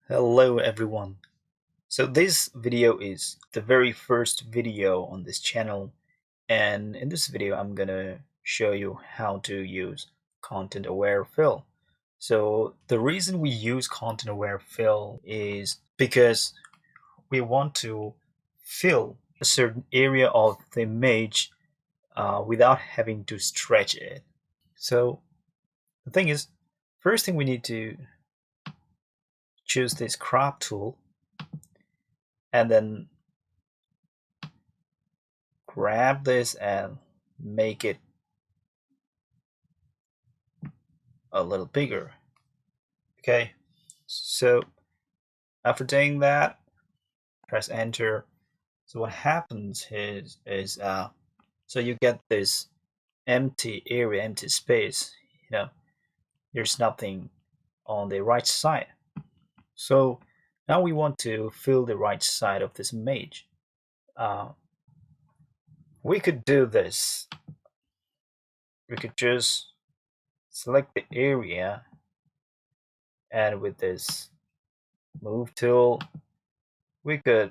Hello everyone. So this video is the very first video on this channel, and in this video I'm gonna show you how to use content aware fill. So the reason we use content aware fill is because we want to fill a certain area of the image without having to stretch it. So the thing is, first thing we need to choose this crop tool and then grab this and make it a little bigger. Okay, so after doing that, press enter. So what happens is so you get this empty area, empty space. There's nothing on the right side. So now we want to fill the right side of this image. Uh, we could do this. We could just select the area, and with this move tool, we could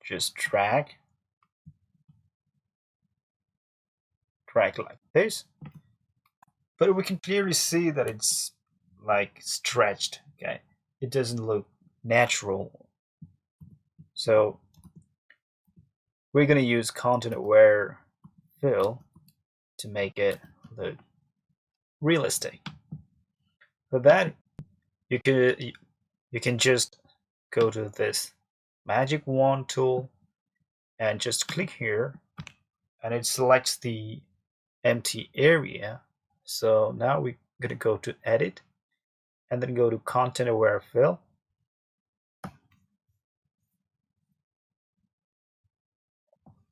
just drag like this, but we can clearly see that it's like stretched. Okay, it doesn't look natural. So we're going to use content aware fill to make it look realistic. For that, you can just go to this magic wand tool and just click here, and it selects the empty area. So now we're going to go to edit and then go to content aware fill.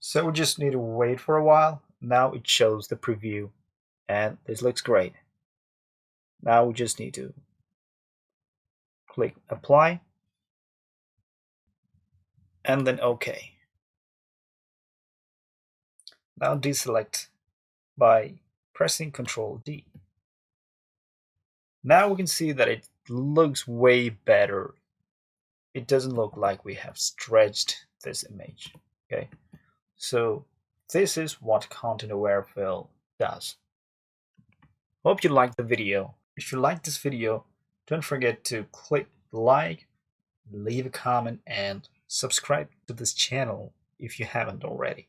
So we just need to wait for a while. Now it shows the preview and this looks great. Now we just need to click apply and then OK. Now deselect by pressing Ctrl D. Now we can see that it looks way better. It doesn't look like we have stretched this image. Okay, so this is what content aware fill does. Hope you liked the video. If you liked this video, don't forget to click like, leave a comment, and subscribe to this channel if you haven't already.